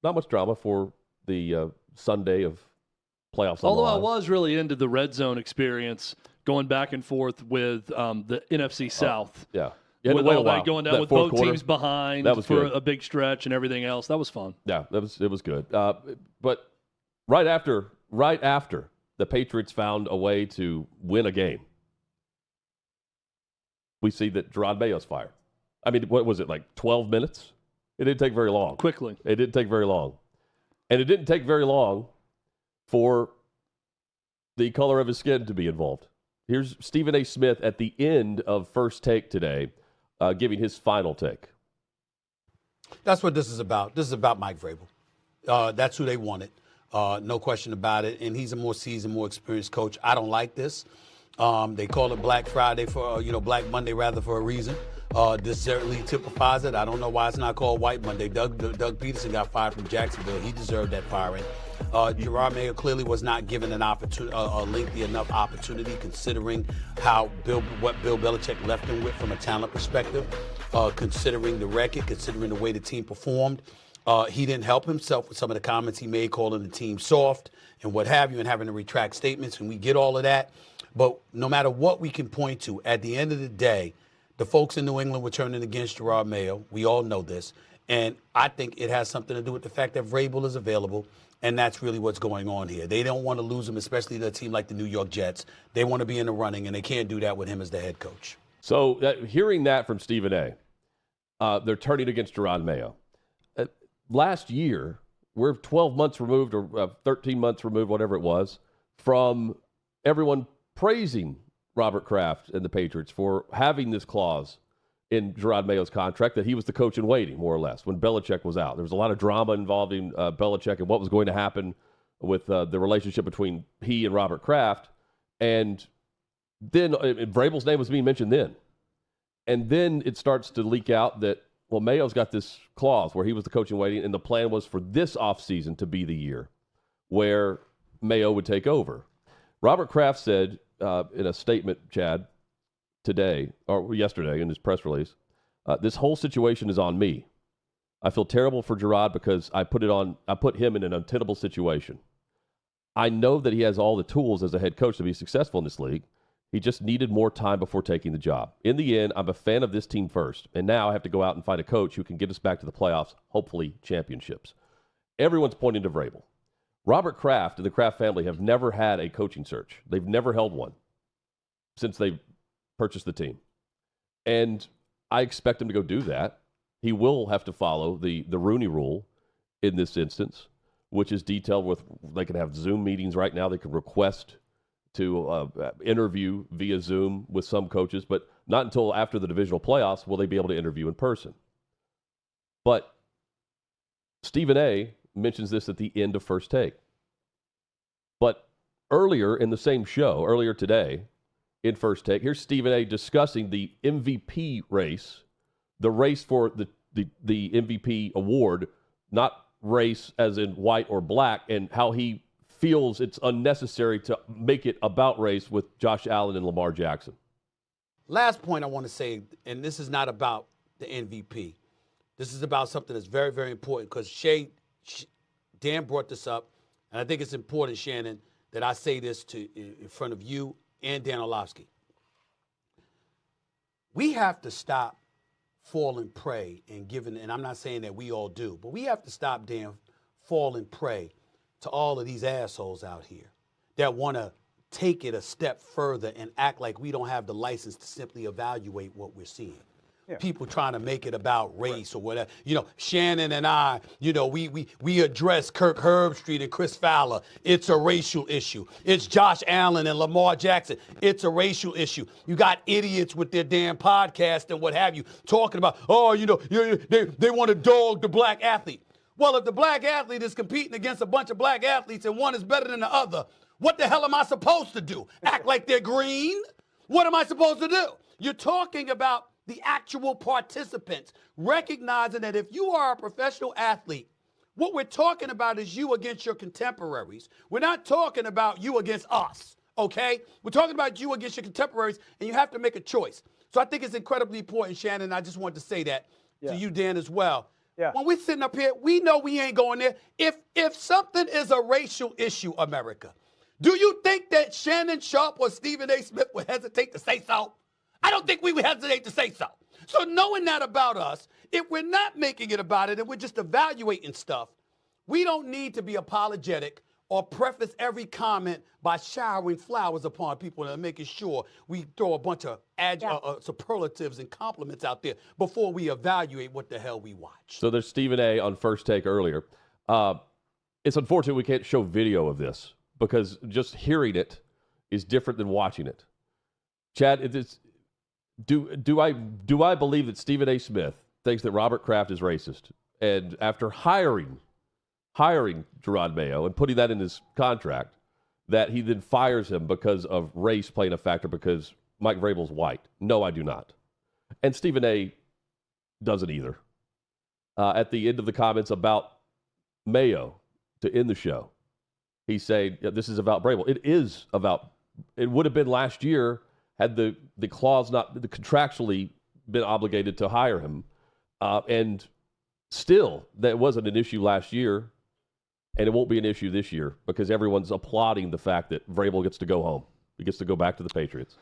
Not much drama for the Sunday of playoffs. Although I was really into the red zone experience, going back and forth with the NFC South. Yeah. With all that going down with both quarter, teams behind for good. a big stretch and everything else. That was fun. Yeah, it was good. But right after the Patriots found a way to win a game, we see that Jerod Mayo's fired. I mean, what was it, like 12 minutes? It didn't take very long. Quickly. It didn't take very long. And it didn't take very long for the color of his skin to be involved. Here's Stephen A. Smith at the end of First Take today, giving his final take. That's what this is about. This is about Mike Vrabel. That's who they wanted. No question about it. And he's a more seasoned, more experienced coach. I don't like this. They call it Black Friday Black Monday rather for a reason. This certainly typifies it. I don't know why it's not called White Monday. Doug Peterson got fired from Jacksonville. He deserved that firing. Jerod Mayo clearly was not given an opportunity, a lengthy enough opportunity, considering what Bill Belichick left him with from a talent perspective, considering the record, considering the way the team performed. He didn't help himself with some of the comments he made, calling the team soft and what have you, and having to retract statements, and we get all of that. But no matter what we can point to, at the end of the day, the folks in New England were turning against Jerod Mayo. We all know this. And I think it has something to do with the fact that Vrabel is available, and that's really what's going on here. They don't want to lose him, especially to a team like the New York Jets. They want to be in the running, and they can't do that with him as the head coach. So hearing that from Stephen A., they're turning against Jerod Mayo. Last year, we're 12 months removed or 13 months removed, whatever it was, from everyone praising Robert Kraft and the Patriots for having this clause in Jerod Mayo's contract that he was the coach in waiting, more or less, when Belichick was out. There was a lot of drama involving Belichick and what was going to happen with the relationship between he and Robert Kraft. And then Vrabel's name was being mentioned then. And then it starts to leak out that, well, Mayo's got this clause where he was the coach in waiting, and the plan was for this offseason to be the year where Mayo would take over. Robert Kraft said in a statement, Chad, today, or yesterday in his press release, this whole situation is on me. I feel terrible for Jerod because I put him in an untenable situation. I know that he has all the tools as a head coach to be successful in this league. He just needed more time before taking the job. In the end, I'm a fan of this team first, and now I have to go out and find a coach who can get us back to the playoffs, hopefully championships. Everyone's pointing to Vrabel. Robert Kraft and the Kraft family have never had a coaching search. They've never held one since they purchased the team. And I expect him to go do that. He will have to follow the Rooney Rule in this instance, which is detailed with, they can have Zoom meetings right now. They can request to interview via Zoom with some coaches, but not until after the divisional playoffs will they be able to interview in person. But Stephen A. mentions this at the end of First Take. But earlier in the same show, earlier today in First Take, here's Stephen A. discussing the MVP race, the race for the MVP award, not race as in white or black, and how he feels it's unnecessary to make it about race with Josh Allen and Lamar Jackson. Last point I want to say, and this is not about the MVP. This is about something that's very, very important because Dan brought this up, and I think it's important, Shannon, that I say this in front of you and Dan Orlovsky. We have to stop falling prey and I'm not saying that we all do, but we have to stop, Dan, falling prey to all of these assholes out here that want to take it a step further and act like we don't have the license to simply evaluate what we're seeing. Yeah. People trying to make it about race or whatever. Shannon and I, we address Kirk Herbstreit and Chris Fowler. It's a racial issue. It's Josh Allen and Lamar Jackson. It's a racial issue. You got idiots with their damn podcast and what have you talking about, they want to dog the black athlete. Well, if the black athlete is competing against a bunch of black athletes and one is better than the other, what the hell am I supposed to do? Act like they're green? What am I supposed to do? You're talking about the actual participants, recognizing that if you are a professional athlete, what we're talking about is you against your contemporaries. We're not talking about you against us, okay? We're talking about you against your contemporaries, and you have to make a choice. So I think it's incredibly important, Shannon, I just wanted to say that to you, Dan, as well. Yeah. When we're sitting up here, we know we ain't going there. If something is a racial issue, America, do you think that Shannon Sharpe or Stephen A. Smith would hesitate to say so? I don't think we would hesitate to say so. So knowing that about us, if we're not making it about it and we're just evaluating stuff, we don't need to be apologetic or preface every comment by showering flowers upon people and making sure we throw a bunch of superlatives and compliments out there before we evaluate what the hell we watch. So there's Stephen A. on First Take earlier. It's unfortunate we can't show video of this because just hearing it is different than watching it. Chad, do I believe that Stephen A. Smith thinks that Robert Kraft is racist? And after hiring Jerod Mayo and putting that in his contract, that he then fires him because of race playing a factor because Mike Vrabel's white? No, I do not. And Stephen A. doesn't either. At the end of the comments about Mayo to end the show, he's saying, this is about Vrabel. It is about, it would have been last year had the clause not contractually been obligated to hire him. And still, that wasn't an issue last year. And it won't be an issue this year because everyone's applauding the fact that Vrabel gets to go home. He gets to go back to the Patriots.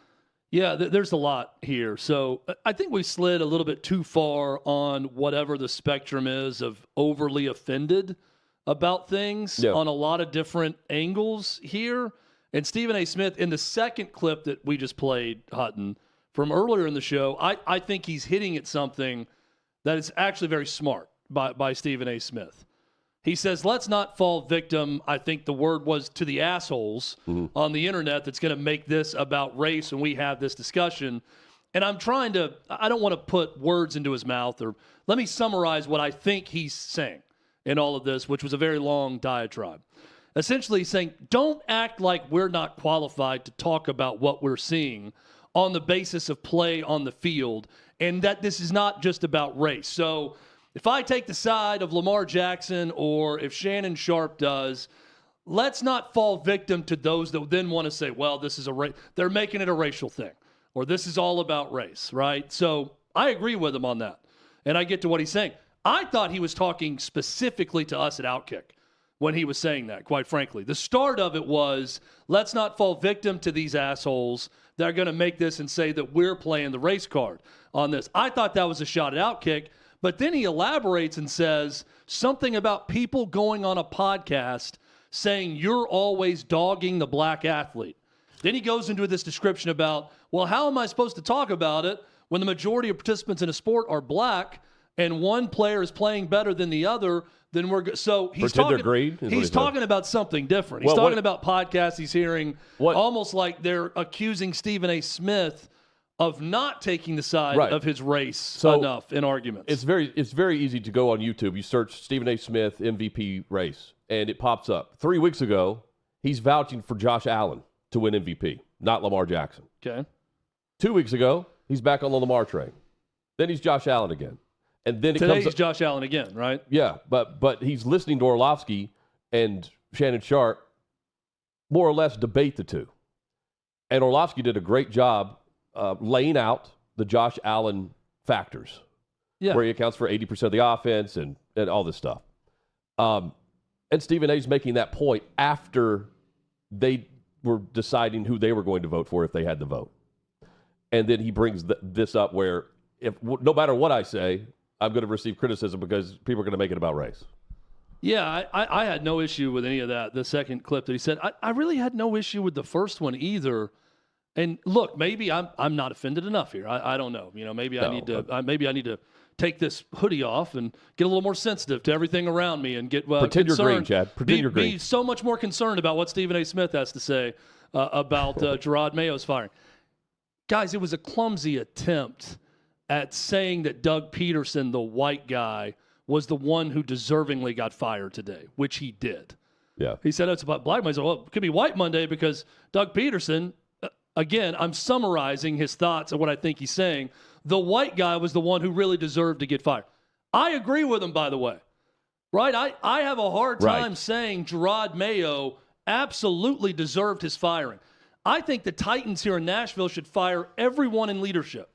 Yeah, there's a lot here. So I think we slid a little bit too far on whatever the spectrum is of overly offended about things on a lot of different angles here. And Stephen A. Smith, in the second clip that we just played, Hutton, from earlier in the show, I think he's hitting at something that is actually very smart by Stephen A. Smith. He says, let's not fall victim, I think the word was, to the assholes on the internet that's going to make this about race when we have this discussion. And I don't want to put words into his mouth, or let me summarize what I think he's saying in all of this, which was a very long diatribe. Essentially saying, don't act like we're not qualified to talk about what we're seeing on the basis of play on the field, and that this is not just about race. So if I take the side of Lamar Jackson or if Shannon Sharpe does, let's not fall victim to those that then want to say, well, this is they're making it a racial thing, or this is all about race, right? So I agree with him on that, and I get to what he's saying. I thought he was talking specifically to us at OutKick when he was saying that, quite frankly. The start of it was, let's not fall victim to these assholes that are going to make this and say that we're playing the race card on this. I thought that was a shot at OutKick. But then he elaborates and says something about people going on a podcast saying you're always dogging the black athlete. Then he goes into this description about, well, how am I supposed to talk about it when the majority of participants in a sport are black and one player is playing better than the other? Then so he's talking about something different. He's talking about podcasts he's hearing, almost like they're accusing Stephen A. Smith of not taking the side of his race enough in arguments. It's very easy to go on YouTube. You search Stephen A. Smith MVP race, and it pops up. 3 weeks ago, he's vouching for Josh Allen to win MVP, not Lamar Jackson. Okay. 2 weeks ago, he's back on the Lamar train. Then he's Josh Allen again. And then Today he's Josh Allen again, right? Yeah, but he's listening to Orlovsky and Shannon Sharpe more or less debate the two. And Orlovsky did a great job laying out the Josh Allen factors, where he accounts for 80% of the offense and all this stuff. And Stephen A's making that point after they were deciding who they were going to vote for if they had the vote. And then he brings this up where no matter what I say, I'm going to receive criticism because people are going to make it about race. Yeah, I had no issue with any of that, the second clip that he said. I really had no issue with the first one either. And look, maybe I'm not offended enough here. I don't know. Maybe I need to take this hoodie off and get a little more sensitive to everything around me and get pretend concerned. You're green, Chad. Pretend you're green. Be so much more concerned about what Stephen A. Smith has to say about Jerod Mayo's firing. Guys, it was a clumsy attempt at saying that Doug Peterson, the white guy, was the one who deservingly got fired today, which he did. Yeah. He said it's about Black Monday. Well, it could be White Monday because Doug Peterson. Again, I'm summarizing his thoughts of what I think he's saying. The white guy was the one who really deserved to get fired. I agree with him, by the way. Right? I have a hard time saying Jerod Mayo absolutely deserved his firing. I think the Titans here in Nashville should fire everyone in leadership.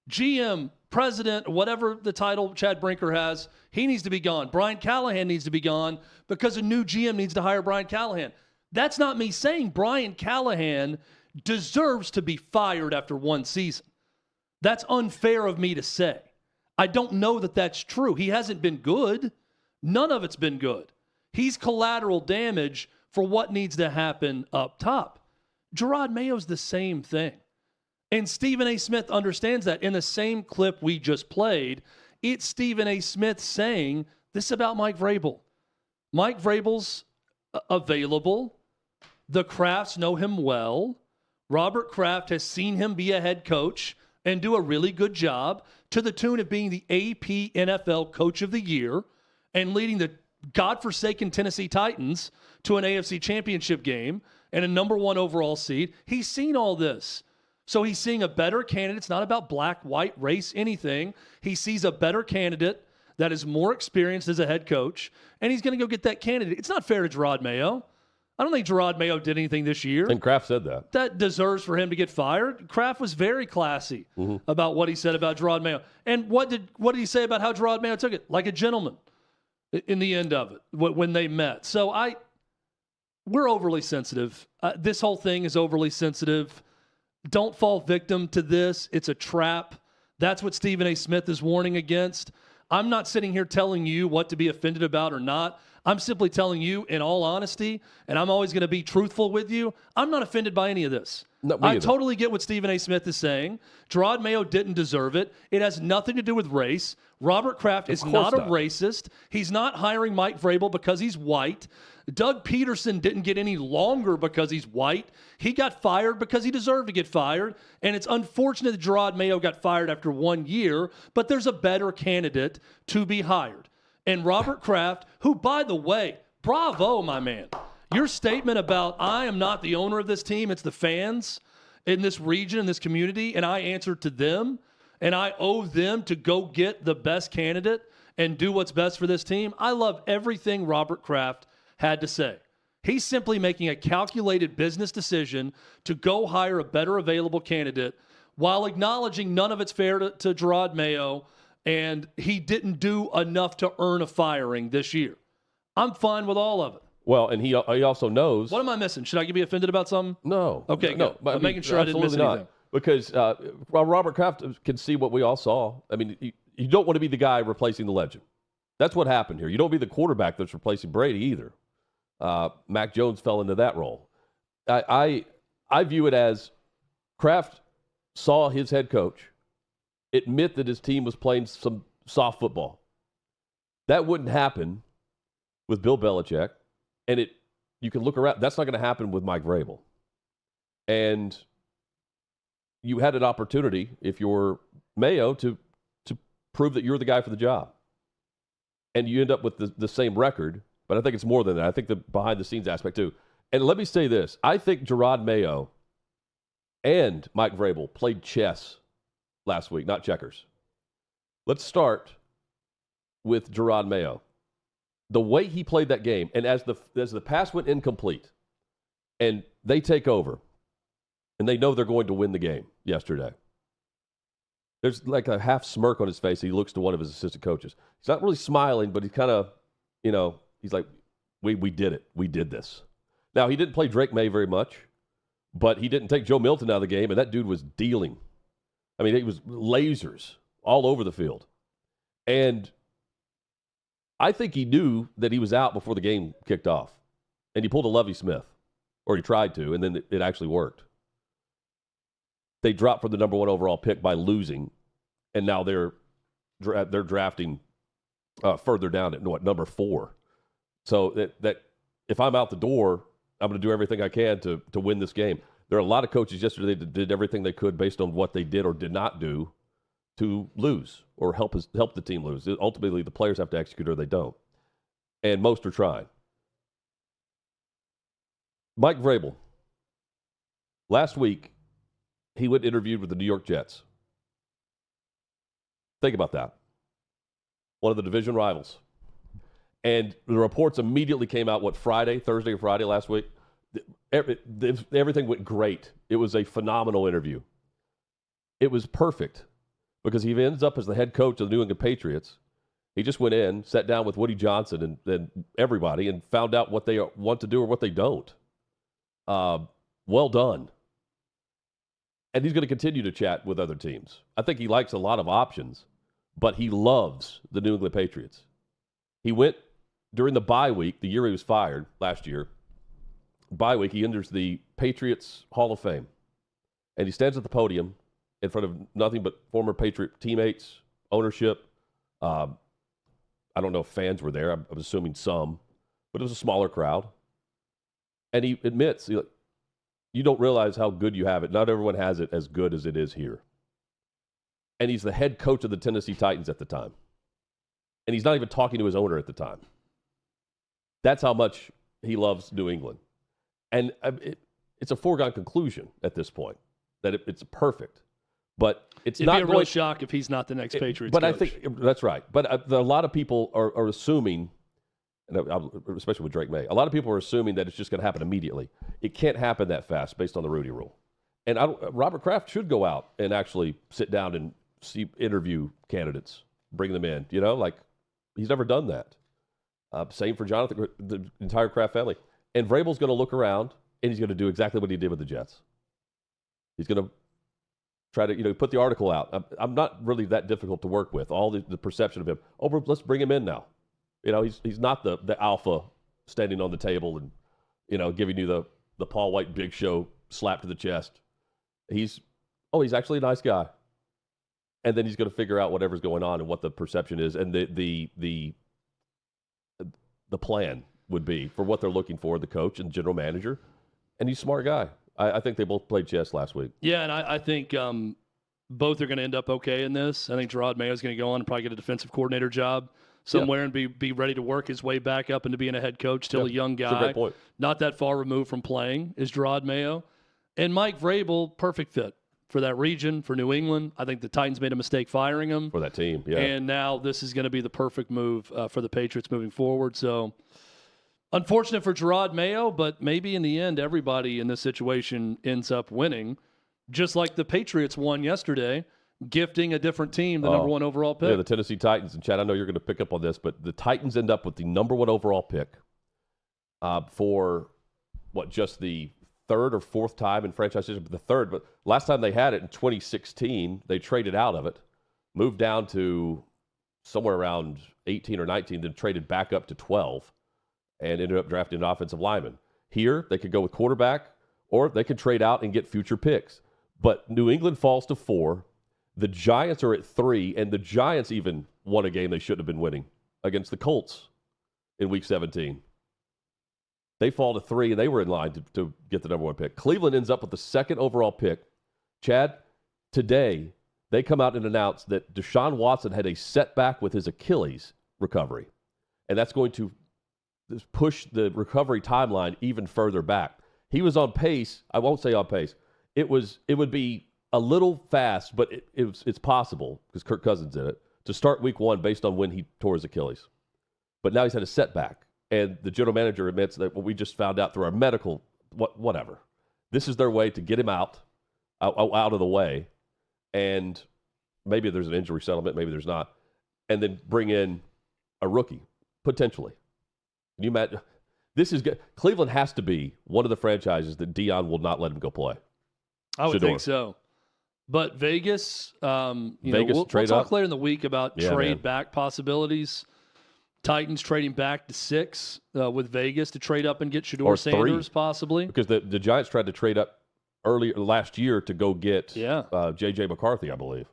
GM, president, whatever the title Chad Brinker has, he needs to be gone. Brian Callahan needs to be gone because a new GM needs to hire Brian Callahan. That's not me saying Brian Callahan deserves to be fired after one season. That's unfair of me to say. I don't know that that's true. He hasn't been good. None of it's been good. He's collateral damage for what needs to happen up top. Jerod Mayo's the same thing. And Stephen A. Smith understands that. In the same clip we just played, it's Stephen A. Smith saying this about Mike Vrabel. Mike Vrabel's available. The Krafts know him well. Robert Kraft has seen him be a head coach and do a really good job to the tune of being the AP NFL Coach of the Year and leading the godforsaken Tennessee Titans to an AFC Championship game and a number 1 overall seed. He's seen all this. So he's seeing a better candidate. It's not about black, white, race, anything. He sees a better candidate that is more experienced as a head coach, and he's going to go get that candidate. It's not fair to Jerod Mayo. I don't think Jerod Mayo did anything this year. And Kraft said that. That deserves for him to get fired. Kraft was very classy about what he said about Jerod Mayo. And what did he say about how Jerod Mayo took it? Like a gentleman in the end of it when they met. So we're overly sensitive. This whole thing is overly sensitive. Don't fall victim to this. It's a trap. That's what Stephen A. Smith is warning against. I'm not sitting here telling you what to be offended about or not. I'm simply telling you in all honesty, and I'm always going to be truthful with you, I'm not offended by any of this. No, I totally get what Stephen A. Smith is saying. Jerod Mayo didn't deserve it. It has nothing to do with race. Robert Kraft is not a racist. He's not hiring Mike Vrabel because he's white. Doug Peterson didn't get any longer because he's white. He got fired because he deserved to get fired. And it's unfortunate that Jerod Mayo got fired after 1 year, but there's a better candidate to be hired. And Robert Kraft, who, by the way, bravo, my man. Your statement about I am not the owner of this team, it's the fans in this region, in this community, and I answer to them, and I owe them to go get the best candidate and do what's best for this team. I love everything Robert Kraft had to say. He's simply making a calculated business decision to go hire a better available candidate while acknowledging none of it's fair to Jerod Mayo, and he didn't do enough to earn a firing this year. I'm fine with all of it. Well, and he also knows. What am I missing? Should I be offended about something? No. Okay, no. good. But I'm making sure I didn't miss anything. Not. Because Robert Kraft can see what we all saw. I mean, you don't want to be the guy replacing the legend. That's what happened here. You don't be the quarterback that's replacing Brady either. Mac Jones fell into that role. I view it as Kraft saw his head coach admit that his team was playing some soft football. That wouldn't happen with Bill Belichick, and you can look around. That's not going to happen with Mike Vrabel. And you had an opportunity, if you're Mayo, to prove that you're the guy for the job. And you end up with the same record, but I think it's more than that. I think the behind-the-scenes aspect, too. And let me say this. I think Jerod Mayo and Mike Vrabel played chess last week, not checkers. Let's start with Jerod Mayo. The way he played that game, and as the pass went incomplete, and they take over, and they know they're going to win the game yesterday. There's like a half smirk on his face. He looks to one of his assistant coaches. He's not really smiling, but he's kind of, he's like, we did it. We did this. Now, he didn't play Drake May very much, but he didn't take Joe Milton out of the game, and that dude was dealing. I mean, it was lasers all over the field. And I think he knew that he was out before the game kicked off. And he pulled a Lovie Smith, or he tried to, and then it actually worked. They dropped for the number 1 overall pick by losing, and now they're drafting further down at number 4. So that if I'm out the door, I'm going to do everything I can to win this game. There are a lot of coaches yesterday that did everything they could based on what they did or did not do to lose or help the team lose. Ultimately, the players have to execute or they don't. And most are trying. Mike Vrabel. Last week, he went interviewed with the New York Jets. Think about that. One of the division rivals. And the reports immediately came out, Thursday or Friday last week? Everything went great. It was a phenomenal interview. It was perfect because he ends up as the head coach of the New England Patriots. He just went in, sat down with Woody Johnson and everybody and found out what they want to do or what they don't. Well done. And he's going to continue to chat with other teams. I think he likes a lot of options, but he loves the New England Patriots. He went during the bye week, the year he was fired last year. Bye week, he enters the Patriots Hall of Fame. And he stands at the podium in front of nothing but former Patriot teammates, ownership. I don't know if fans were there. I'm assuming some. But it was a smaller crowd. And he admits, you don't realize how good you have it. Not everyone has it as good as it is here. And he's the head coach of the Tennessee Titans at the time. And he's not even talking to his owner at the time. That's how much he loves New England. And it's a foregone conclusion at this point that it's perfect. But it'd be a real shock if he's not the next Patriots coach. I think that's right. But a lot of people are assuming, especially with Drake May, a lot of people are assuming that it's just going to happen immediately. It can't happen that fast based on the Rudy rule. And Robert Kraft should go out and actually sit down and interview candidates, bring them in. He's never done that. Same for Jonathan, the entire Kraft family. And Vrabel's going to look around, and he's going to do exactly what he did with the Jets. He's going to try to, put the article out. I'm not really that difficult to work with. All the perception of him. Oh, let's bring him in now. He's not the alpha standing on the table and, giving you the Paul White Big Show slap to the chest. He's actually a nice guy. And then he's going to figure out whatever's going on and what the perception is and the plan would be for what they're looking for, the coach and general manager. And he's a smart guy. I think they both played chess last week. Yeah, and I think both are going to end up okay in this. I think Jerod Mayo is going to go on and probably get a defensive coordinator job somewhere and be ready to work his way back up into being a head coach. Still a young guy. That's a great point. Not that far removed from playing is Jerod Mayo. And Mike Vrabel, perfect fit for that region, for New England. I think the Titans made a mistake firing him. For that team, yeah. And now this is going to be the perfect move for the Patriots moving forward. So unfortunate for Jerod Mayo, but maybe in the end, everybody in this situation ends up winning, just like the Patriots won yesterday, gifting a different team the number one overall pick. Yeah, the Tennessee Titans. And Chad, I know you're going to pick up on this, but the Titans end up with the number one overall pick for just the third or fourth time in franchise history, but the third. But last time they had it in 2016, they traded out of it, moved down to somewhere around 18 or 19, then traded back up to 12. And ended up drafting an offensive lineman. Here, they could go with quarterback, or they could trade out and get future picks. But New England falls to 4. The Giants are at 3, and the Giants even won a game they shouldn't have been winning against the Colts in Week 17. They fall to 3, and they were in line to get the number one pick. Cleveland ends up with the second overall pick. Chad, today, they come out and announce that Deshaun Watson had a setback with his Achilles recovery, and that's going to push the recovery timeline even further back. He was on pace. I won't say on pace. It would be a little fast, but it's possible because Kirk Cousins did it to start week 1 based on when he tore his Achilles. But now he's had a setback, and the general manager admits that what we just found out through our medical whatever. This is their way to get him out of the way, and maybe there's an injury settlement, maybe there's not, and then bring in a rookie potentially. Can you imagine? This is good. Cleveland has to be one of the franchises that Dion will not let him go play. I would think so. But Vegas, we'll talk later in the week about trade back possibilities. Titans trading back to 6 with Vegas to trade up and get Shedeur Sanders possibly. Because the Giants tried to trade up earlier last year to go get J.J. McCarthy, I believe.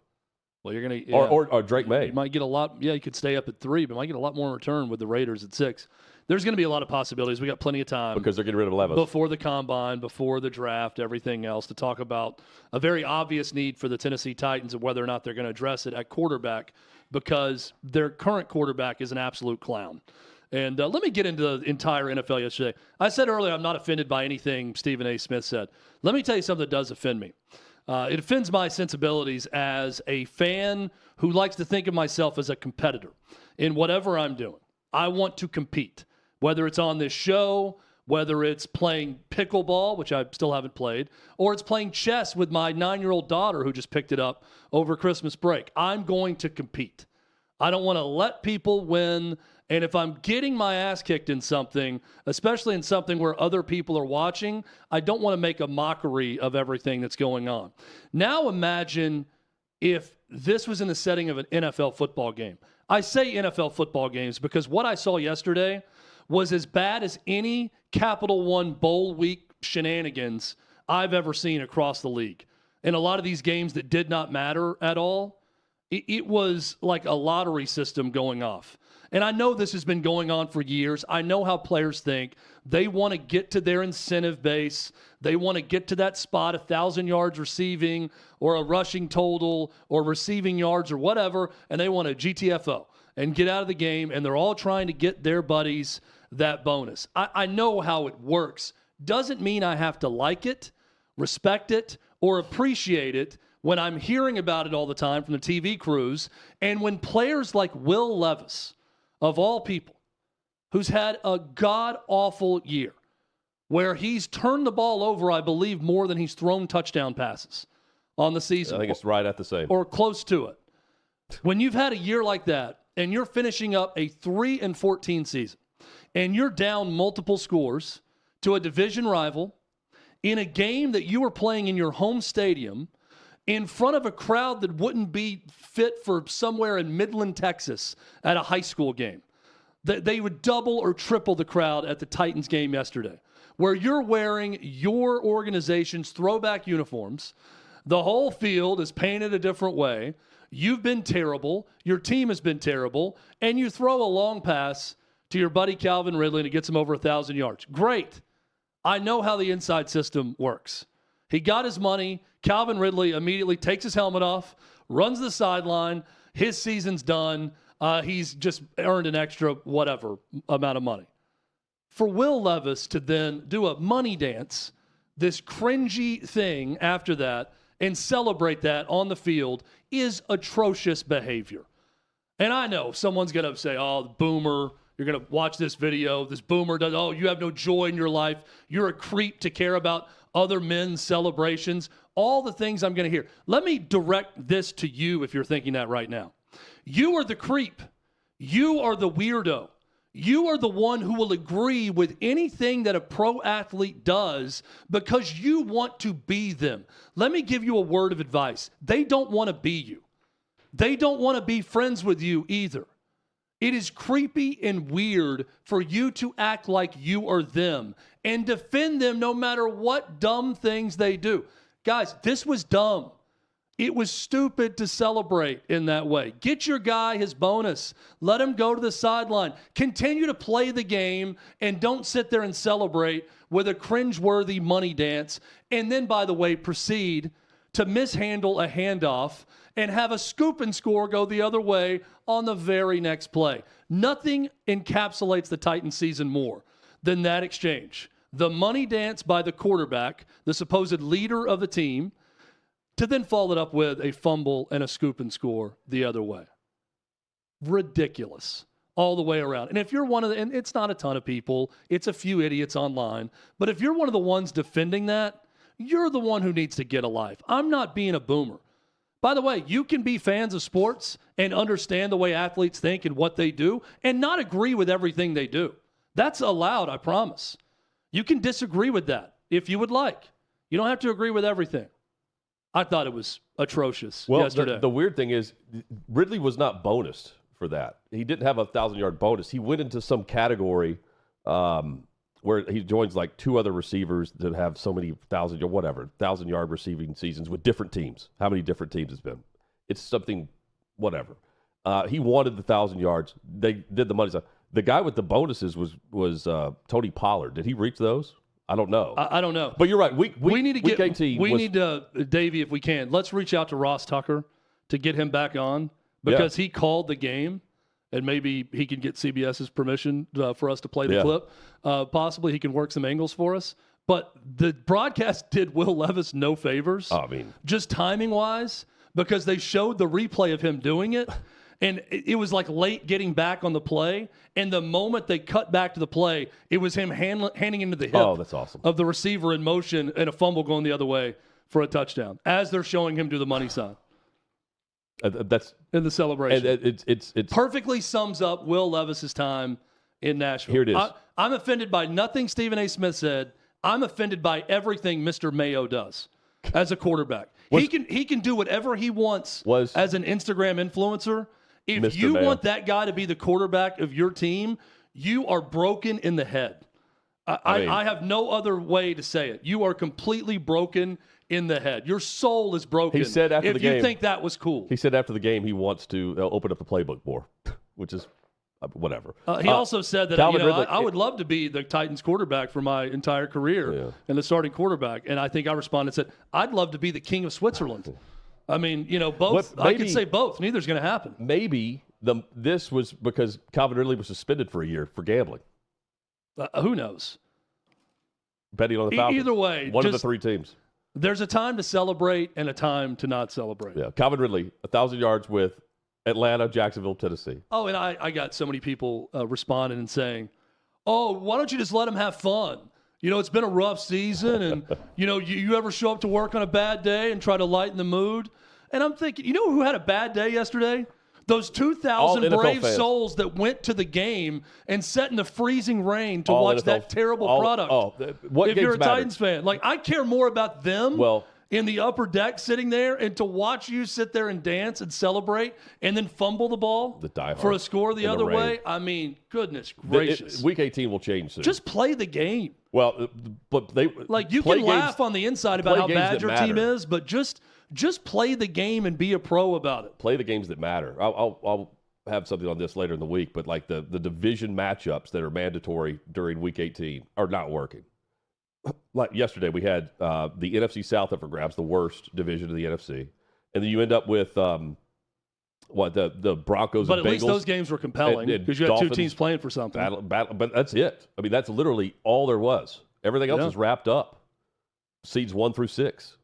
Well, you're going to or Drake May. You might get a lot. Yeah, you could stay up at 3, but might get a lot more in return with the Raiders at 6. There's going to be a lot of possibilities. We got plenty of time because they're getting rid of Levis before the combine, before the draft, everything else to talk about a very obvious need for the Tennessee Titans and whether or not they're going to address it at quarterback because their current quarterback is an absolute clown. And let me get into the entire NFL yesterday. I said earlier I'm not offended by anything Stephen A. Smith said. Let me tell you something that does offend me. It offends my sensibilities as a fan who likes to think of myself as a competitor in whatever I'm doing. I want to compete, whether it's on this show, whether it's playing pickleball, which I still haven't played, or it's playing chess with my 9-year-old daughter who just picked it up over Christmas break. I'm going to compete. I don't want to let people win. And if I'm getting my ass kicked in something, especially in something where other people are watching, I don't want to make a mockery of everything that's going on. Now imagine if this was in the setting of an NFL football game. I say NFL football games because what I saw yesterday was as bad as any Capital One Bowl week shenanigans I've ever seen across the league. And a lot of these games that did not matter at all, it was like a lottery system going off. And I know this has been going on for years. I know how players think. They want to get to their incentive base. They want to get to that spot, 1,000 yards receiving or a rushing total or receiving yards or whatever, and they want a GTFO and get out of the game, and they're all trying to get their buddies that bonus. I know how it works. Doesn't mean I have to like it, respect it, or appreciate it when I'm hearing about it all the time from the TV crews, and when players like Will Levis, of all people, who's had a god-awful year where he's turned the ball over, I believe, more than he's thrown touchdown passes on the season. I think it's right at the same. Or close to it. When you've had a year like that and you're finishing up a 3-14 season and you're down multiple scores to a division rival in a game that you were playing in your home stadium in front of a crowd that wouldn't be fit for somewhere in Midland, Texas at a high school game. They would double or triple the crowd at the Titans game yesterday, where you're wearing your organization's throwback uniforms. The whole field is painted a different way. You've been terrible. Your team has been terrible. And you throw a long pass to your buddy Calvin Ridley and it gets him over 1,000 yards. Great. I know how the inside system works. He got his money. Calvin Ridley immediately takes his helmet off, runs the sideline. His season's done. He's just earned an extra whatever amount of money. For Will Levis to then do a money dance, this cringy thing after that, and celebrate that on the field is atrocious behavior. And I know someone's going to say, oh, boomer, you're going to watch this video. This boomer does, oh, you have no joy in your life. You're a creep to care about other men's celebrations. All the things I'm going to hear. Let me direct this to you if you're thinking that right now. You are the creep. You are the weirdo. You are the one who will agree with anything that a pro athlete does because you want to be them. Let me give you a word of advice. They don't want to be you. They don't want to be friends with you either. It is creepy and weird for you to act like you are them and defend them no matter what dumb things they do. Guys, this was dumb. It was stupid to celebrate in that way. Get your guy his bonus. Let him go to the sideline. Continue to play the game and don't sit there and celebrate with a cringeworthy money dance. And then, by the way, proceed to mishandle a handoff and have a scoop and score go the other way on the very next play. Nothing encapsulates the Titans season more than that exchange. The money dance by the quarterback, the supposed leader of the team, to then follow it up with a fumble and a scoop and score the other way. Ridiculous all the way around. And if you're one of the, and it's not a ton of people, it's a few idiots online, but if you're one of the ones defending that, you're the one who needs to get a life. I'm not being a boomer. By the way, you can be fans of sports and understand the way athletes think and what they do and not agree with everything they do. That's allowed, I promise. You can disagree with that if you would like. You don't have to agree with everything. I thought it was atrocious yesterday. The weird thing is Ridley was not bonused for that. He didn't have a 1,000-yard bonus. He went into some category where he joins like two other receivers that have so many 1,000-yard receiving seasons with different teams. How many different teams it's been? It's something, whatever. He wanted the 1,000 yards. They did the money stuff. The guy with the bonuses was Tony Pollard. Did he reach those? I don't know. I don't know. But you're right. We need to get. We need to, Davey, if we can. Let's reach out to Ross Tucker to get him back on because he called the game, and maybe he can get CBS's permission for us to play the clip. Possibly he can work some angles for us. But the broadcast did Will Levis no favors. I mean, just timing wise, because they showed the replay of him doing it. And it was like late getting back on the play. And the moment they cut back to the play, it was him handing into the hip that's awesome. of the receiver in motion and a fumble going the other way for a touchdown as they're showing him do the money sign. That's in the celebration. And it's perfectly sums up Will Levis's time in Nashville. Here it is. I'm offended by nothing Stephen A. Smith said. I'm offended by everything Mr. Mayo does as a quarterback. He can do whatever he wants as an Instagram influencer. If Mr. you Mayo. want that guy to be the quarterback of your team, you are broken in the head. I have no other way to say it. You are completely broken in the head. Your soul is broken. He said after the game, if you think that was cool. He said after the game he wants to open up the playbook more, which is whatever. He also said that Ridley, I would love to be the Titans quarterback for my entire career and the starting quarterback. And I think I responded and said, I'd love to be the king of Switzerland. I mean, both. I could say both. Neither's going to happen. Maybe this was because Calvin Ridley was suspended for a year for gambling. Who knows? Betting on the Falcons. Either way. One of the three teams. There's a time to celebrate and a time to not celebrate. Yeah, Calvin Ridley, 1,000 yards with Atlanta, Jacksonville, Tennessee. Oh, and I got so many people responding and saying, oh, why don't you just let him have fun? It's been a rough season, and, you ever show up to work on a bad day and try to lighten the mood? And I'm thinking, you know who had a bad day yesterday? Those 2,000 brave souls that went to the game and sat in the freezing rain to watch that terrible product. If you're a Titans fan, I care more about them in the upper deck sitting there and to watch you sit there and dance and celebrate and then fumble the ball for a score the other way. I mean, goodness gracious. Week 18 will change soon. Just play the game. Well, but you can laugh on the inside about how bad your team is, but just play the game and be a pro about it. Play the games that matter. I'll have something on this later in the week, but the division matchups that are mandatory during Week 18 are not working. Like yesterday, we had the NFC South up for grabs, the worst division of the NFC, and then you end up with the Broncos. But and at Bengals, least those games were compelling because you had two teams playing for something. Battle, but that's it. I mean, that's literally all there was. Everything else is wrapped up. Seeds 1 through 6.